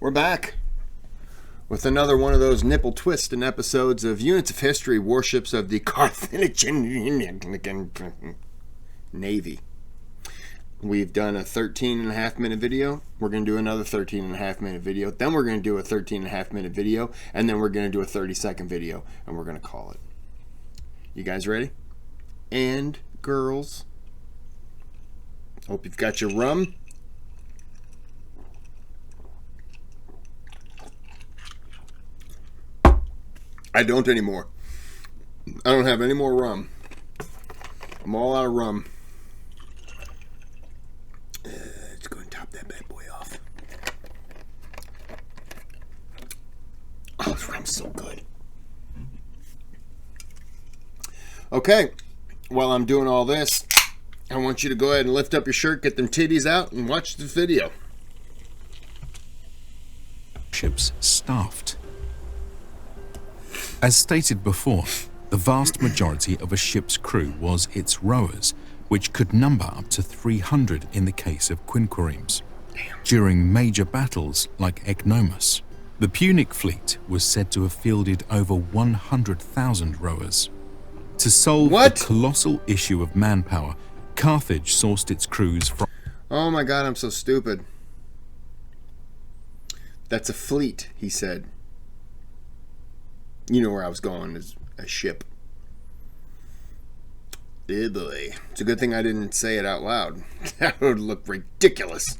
We're back with another one of those nipple twisting episodes of Units of History, Warships of the Carthaginian Navy. We've done a 13.5-minute video. We're going to do another 13.5-minute video. Then we're going to do a 13.5-minute video. And then we're going to do a 30-second video. And we're going to call it. You guys ready? And girls. Hope you've got your rum. I don't anymore. I don't have any more rum. I'm all out of rum. Let's go and top that bad boy off. Oh, this rum's so good. Okay, while I'm doing all this, I want you to go ahead and lift up your shirt, get them titties out, and watch the video. Ships staffed. As stated before, the vast majority of a ship's crew was its rowers, which could number up to 300 in the case of quinquiremes. During major battles like Ecnomus, the Punic fleet was said to have fielded over 100,000 rowers. To solve the colossal issue of manpower, Carthage sourced its crews from... Oh my god, I'm so stupid. That's a fleet, he said. You know where I was going, is a ship. Eh boy. It's a good thing I didn't say it out loud. That would look ridiculous.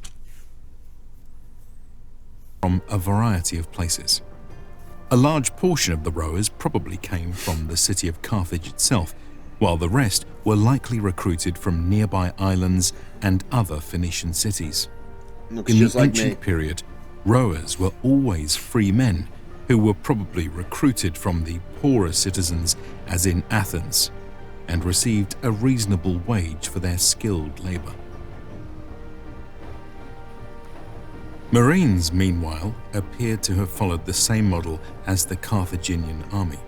From a variety of places. A large portion of the rowers probably came from the city of Carthage itself, while the rest were likely recruited from nearby islands and other Phoenician cities. Looks In just the like ancient me. period, rowers were always free men who were probably recruited from the poorer citizens, as in Athens, and received a reasonable wage for their skilled labor. Marines, meanwhile, appeared to have followed the same model as the Carthaginian army,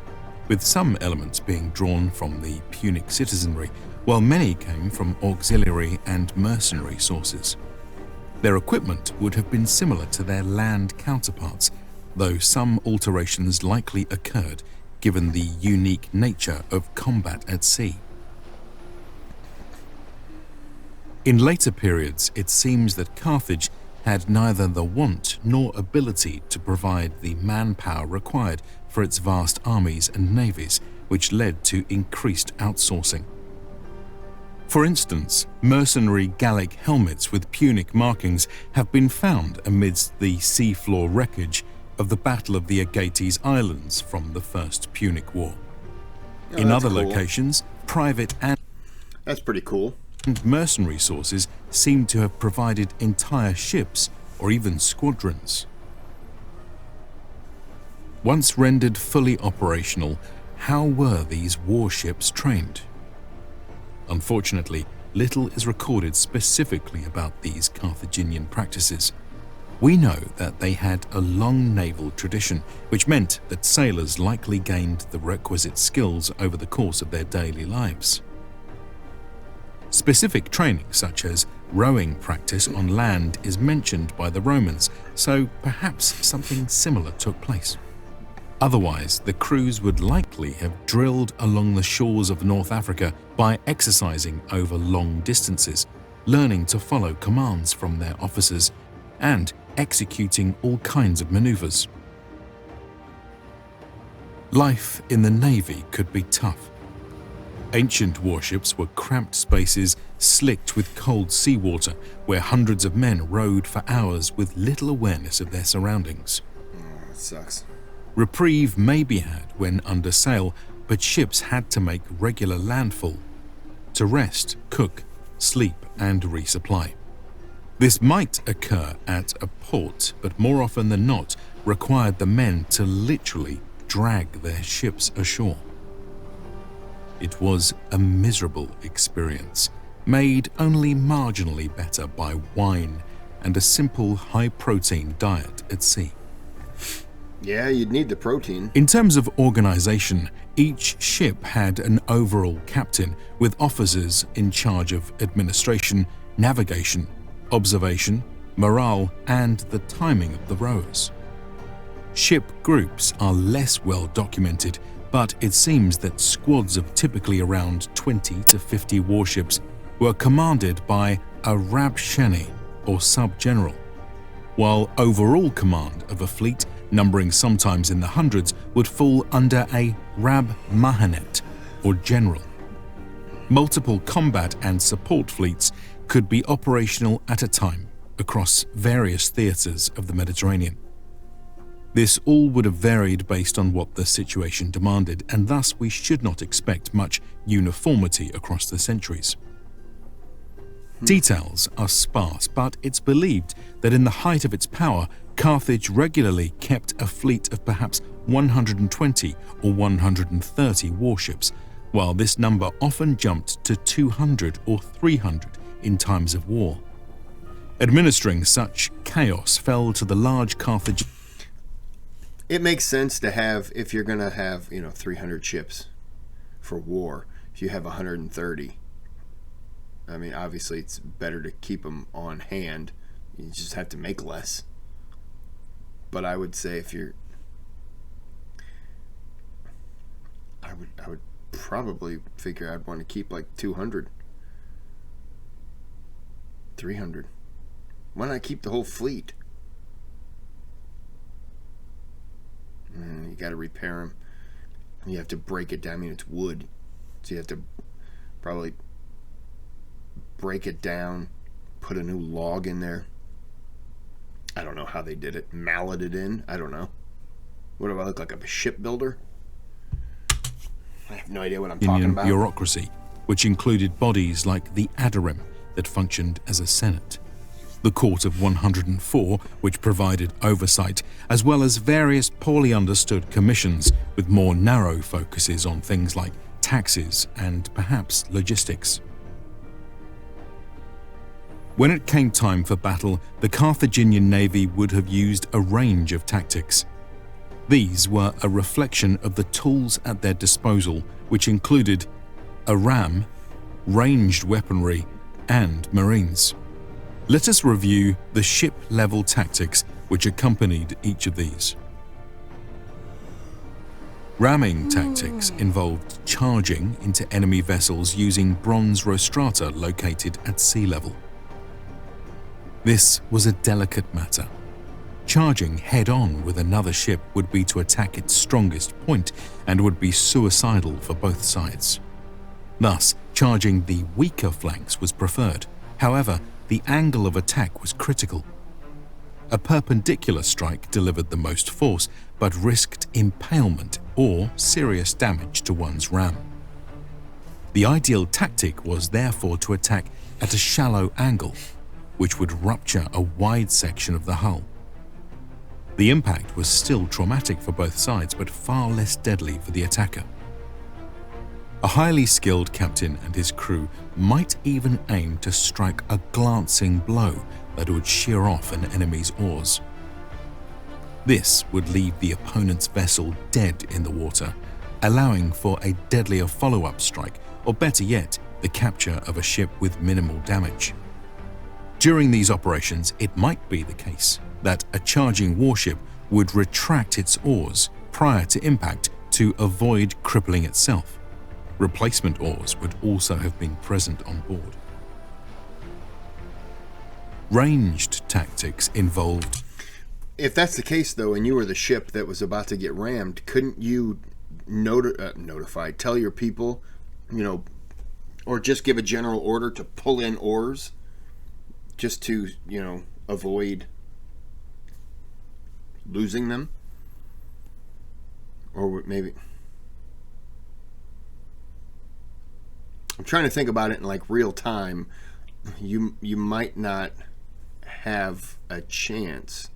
with some elements being drawn from the Punic citizenry, while many came from auxiliary and mercenary sources. Their equipment would have been similar to their land counterparts, though some alterations likely occurred given the unique nature of combat at sea. In later periods, it seems that Carthage had neither the want nor ability to provide the manpower required for its vast armies and navies, which led to increased outsourcing. For instance, mercenary Gallic helmets with Punic markings have been found amidst the seafloor wreckage of the Battle of the Agates Islands from the First Punic War. In other locations, private and That's pretty cool. mercenary sources seem to have provided entire ships or even squadrons. Once rendered fully operational, how were these warships trained? Unfortunately, little is recorded specifically about these Carthaginian practices. We know that they had a long naval tradition, which meant that sailors likely gained the requisite skills over the course of their daily lives. Specific training, such as rowing practice on land, is mentioned by the Romans, so perhaps something similar took place. Otherwise, the crews would likely have drilled along the shores of North Africa by exercising over long distances, learning to follow commands from their officers, and executing all kinds of maneuvers. Life in the Navy could be tough. Ancient warships were cramped spaces slicked with cold seawater, where hundreds of men rowed for hours with little awareness of their surroundings. Oh, that sucks. Reprieve may be had when under sail, but ships had to make regular landfall to rest, cook, sleep, and resupply. This might occur at a port, but more often than not required the men to literally drag their ships ashore. It was a miserable experience, made only marginally better by wine and a simple high-protein diet at sea. Yeah, you'd need the protein. In terms of organization, each ship had an overall captain with officers in charge of administration, navigation, observation, morale, and the timing of the rowers. Ship groups are less well documented, but it seems that squads of typically around 20 to 50 warships were commanded by a Rabsheni or sub-general, while overall command of a fleet numbering sometimes in the hundreds would fall under a Rab Mahanet or general. Multiple combat and support fleets could be operational at a time across various theatres of the Mediterranean. This all would have varied based on what the situation demanded, and thus we should not expect much uniformity across the centuries. Details are sparse, but it's believed that in the height of its power, Carthage regularly kept a fleet of perhaps 120 or 130 warships, while this number often jumped to 200 or 300 in times of war. Administering such chaos fell to the large Carthage. It makes sense to have, if you're going to have, 300 ships for war, if you have 130. I mean, obviously it's better to keep them on hand. You just have to make less. But I would say if you're... I would probably figure I'd want to keep like 200. 300. Why not keep the whole fleet? You got to repair them. You have to break it down. I mean, it's wood. So you have to probably break it down, put a new log in there. I don't know how they did it. Mallet it in. I don't know. What do I look like? A shipbuilder? I have no idea what I'm talking about. Bureaucracy, which included bodies like the Adorim that functioned as a senate, the Court of 104, which provided oversight, as well as various poorly understood commissions with more narrow focuses on things like taxes and perhaps logistics. When it came time for battle, the Carthaginian navy would have used a range of tactics. These were a reflection of the tools at their disposal, which included a ram, ranged weaponry, and marines. Let us review the ship-level tactics which accompanied each of these. Ramming tactics involved charging into enemy vessels using bronze rostrata located at sea level. This was a delicate matter. Charging head-on with another ship would be to attack its strongest point and would be suicidal for both sides. Thus, charging the weaker flanks was preferred. However, the angle of attack was critical. A perpendicular strike delivered the most force, but risked impalement or serious damage to one's ram. The ideal tactic was therefore to attack at a shallow angle, which would rupture a wide section of the hull. The impact was still traumatic for both sides, but far less deadly for the attacker. A highly skilled captain and his crew might even aim to strike a glancing blow that would shear off an enemy's oars. This would leave the opponent's vessel dead in the water, allowing for a deadlier follow-up strike, or better yet, the capture of a ship with minimal damage. During these operations, it might be the case that a charging warship would retract its oars prior to impact to avoid crippling itself. Replacement oars would also have been present on board. Ranged tactics involved... If that's the case, though, and you were the ship that was about to get rammed, couldn't you tell your people, or just give a general order to pull in oars just to, avoid losing them? Or maybe... I'm trying to think about it in like real time. You might not have a chance,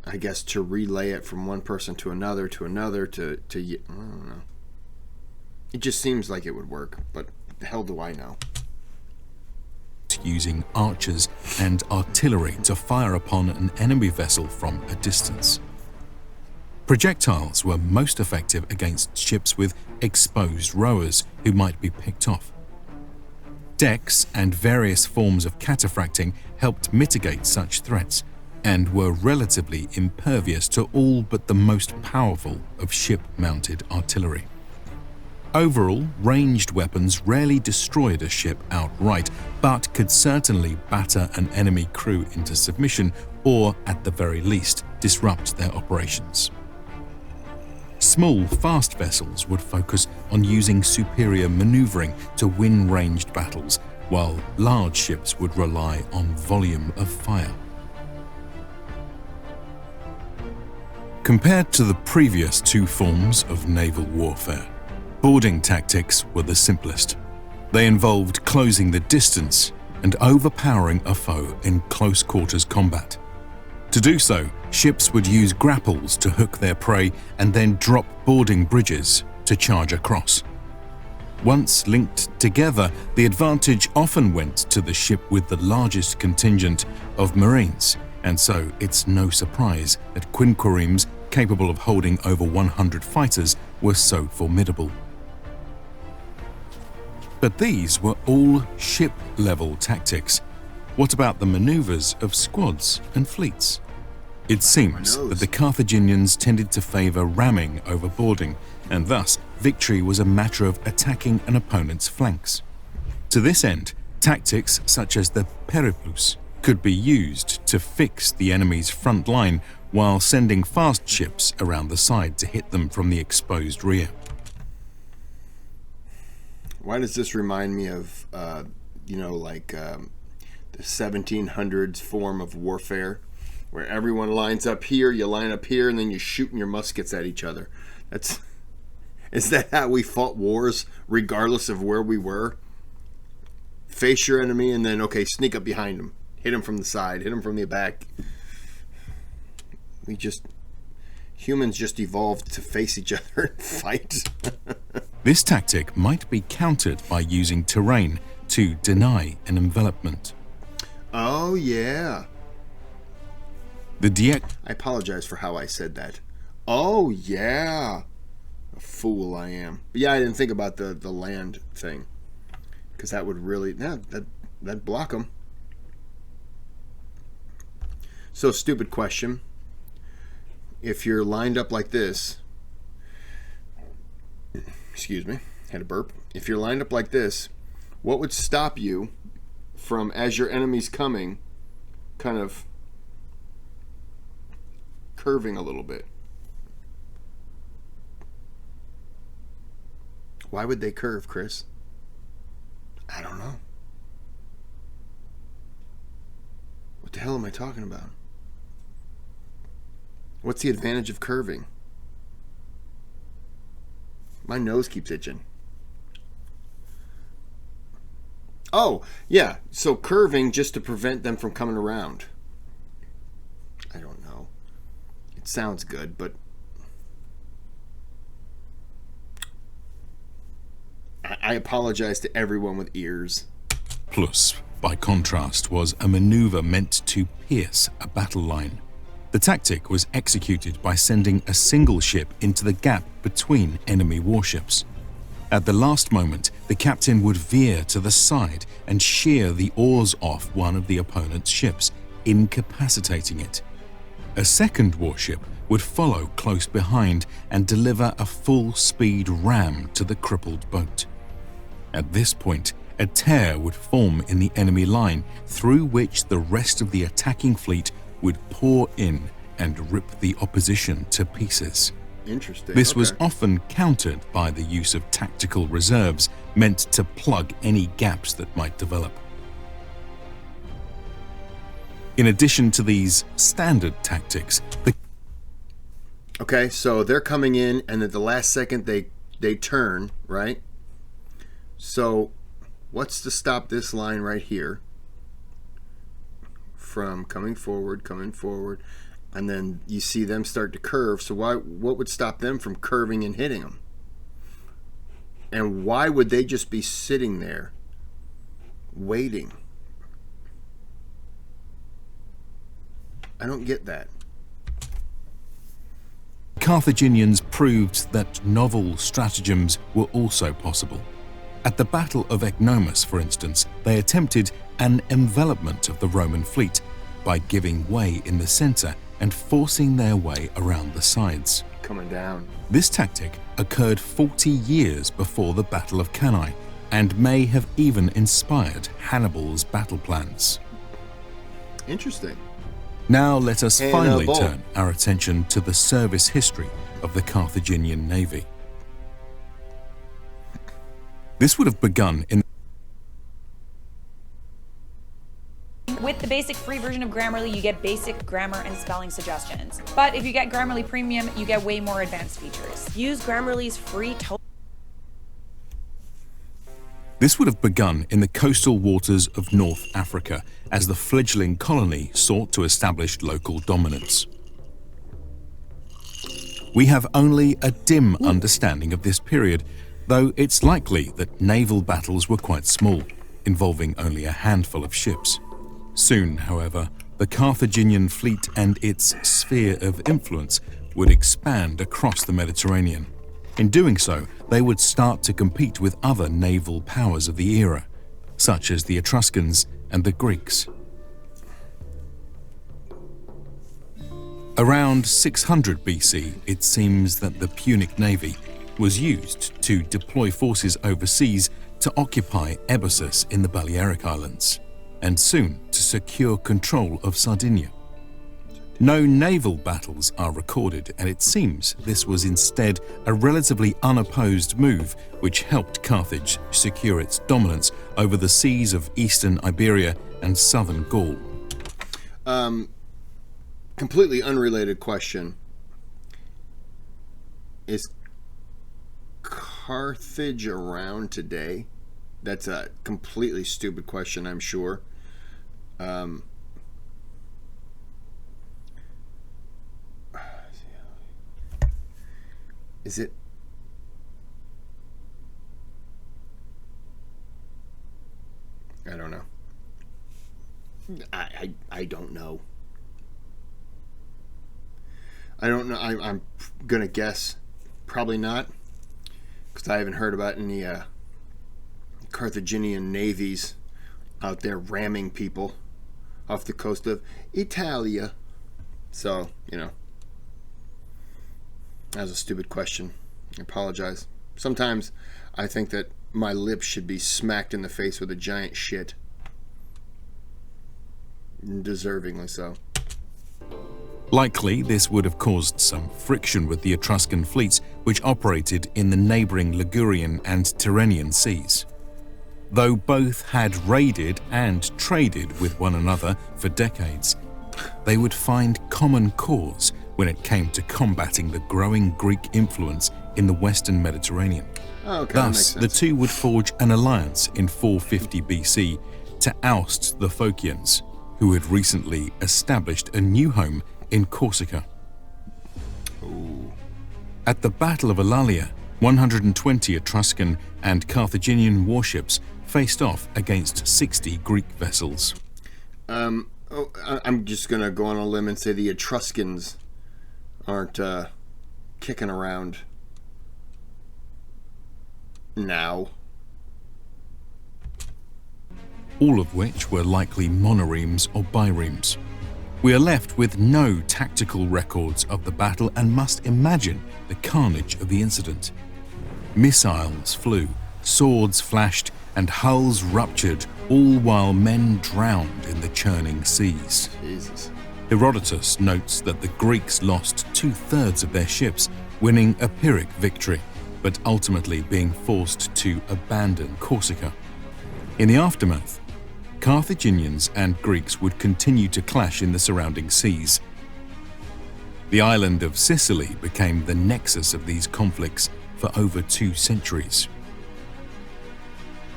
I guess, to relay it from one person to another to I don't know. It just seems like it would work, but the hell do I know? Using archers and artillery to fire upon an enemy vessel from a distance. Projectiles were most effective against ships with exposed rowers who might be picked off. Decks and various forms of cataphracting helped mitigate such threats and were relatively impervious to all but the most powerful of ship-mounted artillery. Overall, ranged weapons rarely destroyed a ship outright, but could certainly batter an enemy crew into submission or, at the very least, disrupt their operations. Small, fast vessels would focus on using superior maneuvering to win ranged battles, while large ships would rely on volume of fire. Compared to the previous two forms of naval warfare, boarding tactics were the simplest. They involved closing the distance and overpowering a foe in close quarters combat. To do so, ships would use grapples to hook their prey and then drop boarding bridges to charge across. Once linked together, the advantage often went to the ship with the largest contingent of marines, and so it's no surprise that quinquiremes capable of holding over 100 fighters were so formidable. But these were all ship-level tactics. What about the maneuvers of squads and fleets? It seems that the Carthaginians tended to favor ramming over boarding, and thus victory was a matter of attacking an opponent's flanks. To this end, tactics such as the periplus could be used to fix the enemy's front line while sending fast ships around the side to hit them from the exposed rear. Why does this remind me of, the 1700s form of warfare, where everyone lines up here, you line up here, and then you're shooting your muskets at each other? Is that how we fought wars, regardless of where we were? Face your enemy, and then, okay, sneak up behind him. Hit him from the side, hit him from the back. Humans just evolved to face each other and fight. This tactic might be countered by using terrain to deny an envelopment. Oh, yeah. I apologize for how I said that. Oh, yeah. A fool I am. But yeah, I didn't think about the land thing, because that would really, that'd block them. So, stupid question. If you're lined up like this, excuse me, had a burp. If you're lined up like this, what would stop you from, as your enemy's coming, kind of curving a little bit? Why would they curve, Kris? I don't know. What the hell am I talking about? What's the advantage of curving? My nose keeps itching. Oh, yeah. So curving just to prevent them from coming around. I don't know. It sounds good, but I apologize to everyone with ears. Plus, by contrast, was a maneuver meant to pierce a battle line. The tactic was executed by sending a single ship into the gap between enemy warships. At the last moment, the captain would veer to the side and shear the oars off one of the opponent's ships, incapacitating it. A second warship would follow close behind and deliver a full-speed ram to the crippled boat. At this point, a tear would form in the enemy line, through which the rest of the attacking fleet would pour in and rip the opposition to pieces. Interesting. This was often countered by the use of tactical reserves meant to plug any gaps that might develop. In addition to these standard tactics, Okay, so they're coming in, and at the last second they turn, right? So what's to stop this line right here from coming forward, and then you see them start to curve? So what would stop them from curving and hitting them? And why would they just be sitting there waiting? I don't get that. Carthaginians proved that novel stratagems were also possible. At the Battle of Ecnomus, for instance, they attempted an envelopment of the Roman fleet by giving way in the center and forcing their way around the sides. Coming down. This tactic occurred 40 years before the Battle of Cannae and may have even inspired Hannibal's battle plans. Interesting. Now let us finally Hannibal. turn our attention to the service history of the Carthaginian navy. This would have begun in With the basic free version of Grammarly, you get basic grammar and spelling suggestions. But if you get Grammarly Premium, you get way more advanced features. Use Grammarly's free This would have begun in the coastal waters of North Africa as the fledgling colony sought to establish local dominance. We have only a dim understanding of this period, though it's likely that naval battles were quite small, involving only a handful of ships. Soon, however, the Carthaginian fleet and its sphere of influence would expand across the Mediterranean. In doing so, they would start to compete with other naval powers of the era, such as the Etruscans and the Greeks. Around 600 BC, it seems that the Punic navy was used to deploy forces overseas to occupy Ebusus in the Balearic Islands, and soon to secure control of Sardinia. No naval battles are recorded, and it seems this was instead a relatively unopposed move which helped Carthage secure its dominance over the seas of eastern Iberia and southern Gaul. Completely unrelated question. Is Carthage around today? That's a completely stupid question, I'm sure. Is it? I don't know. I don't know. I don't know. I'm gonna guess probably not, because I haven't heard about any Carthaginian navies out there ramming people off the coast of Italia. So, you know, that was a stupid question. I apologize. Sometimes I think that my lips should be smacked in the face with a giant shit. Deservingly so. Likely, this would have caused some friction with the Etruscan fleets which operated in the neighboring Ligurian and Tyrrhenian seas. Though both had raided and traded with one another for decades, they would find common cause when it came to combating the growing Greek influence in the Western Mediterranean. Okay, Thus, the two would forge an alliance in 450 BC to oust the Phocians, who had recently established a new home in Corsica. Ooh. At the Battle of Eulalia, 120 Etruscan and Carthaginian warships faced off against 60 Greek vessels. I'm just going to go on a limb and say the Etruscans aren't kicking around now. All of which were likely monoremes or biremes. We are left with no tactical records of the battle and must imagine the carnage of the incident. Missiles flew, swords flashed, and hulls ruptured, all while men drowned in the churning seas. Jesus. Herodotus notes that the Greeks lost 2/3 of their ships, winning a Pyrrhic victory, but ultimately being forced to abandon Corsica. In the aftermath, Carthaginians and Greeks would continue to clash in the surrounding seas. The island of Sicily became the nexus of these conflicts for over 2 centuries.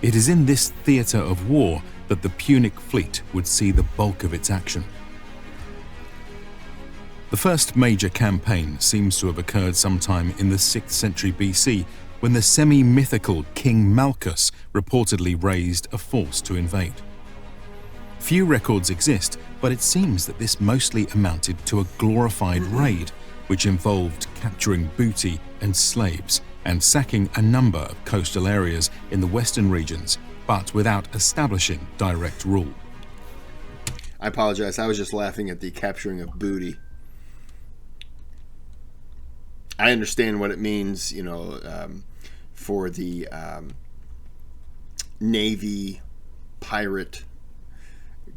It is in this theatre of war that the Punic fleet would see the bulk of its action. The first major campaign seems to have occurred sometime in the 6th century BC, when the semi-mythical King Malchus reportedly raised a force to invade. Few records exist, but it seems that this mostly amounted to a glorified raid, which involved capturing booty and slaves and sacking a number of coastal areas in the western regions, but without establishing direct rule. I apologize. I was just laughing at the capturing of booty. I understand what it means, you know, for the Navy pirate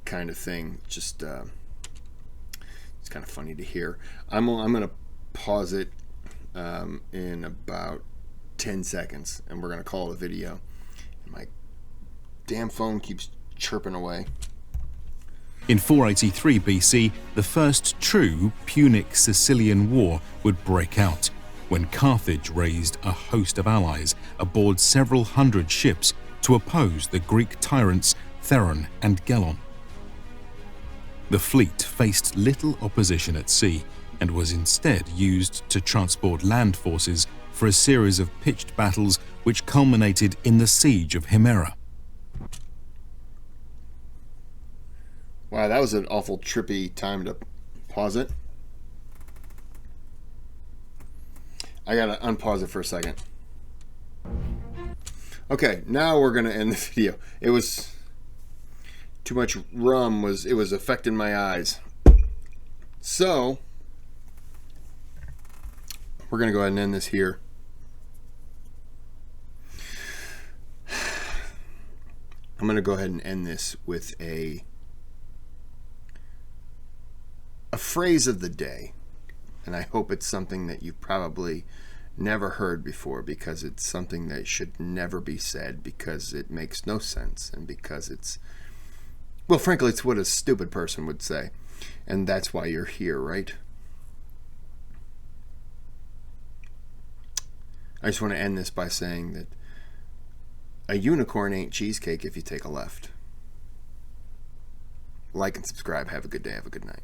kind of thing. Just it's kind of funny to hear. I'm going to pause it in about 10 seconds, and we're going to call it a video. My damn phone keeps chirping away. In 483 BC, the first true Punic-Sicilian War would break out, when Carthage raised a host of allies aboard several hundred ships to oppose the Greek tyrants Theron and Gelon. The fleet faced little opposition at sea and was instead used to transport land forces for a series of pitched battles which culminated in the siege of Himera. Wow, that was an awful trippy time to pause it. I gotta unpause it for a second. Okay, now we're gonna end the video. It was too much rum, it was affecting my eyes. So we're gonna go ahead and end this here. I'm gonna go ahead and end this with a phrase of the day, and I hope it's something that you've probably never heard before, because it's something that should never be said, because it makes no sense, and because it's, well, frankly, it's what a stupid person would say, and that's why you're here, right? I just want to end this by saying that a unicorn ain't cheesecake if you take a left. Like and subscribe. Have a good day. Have a good night.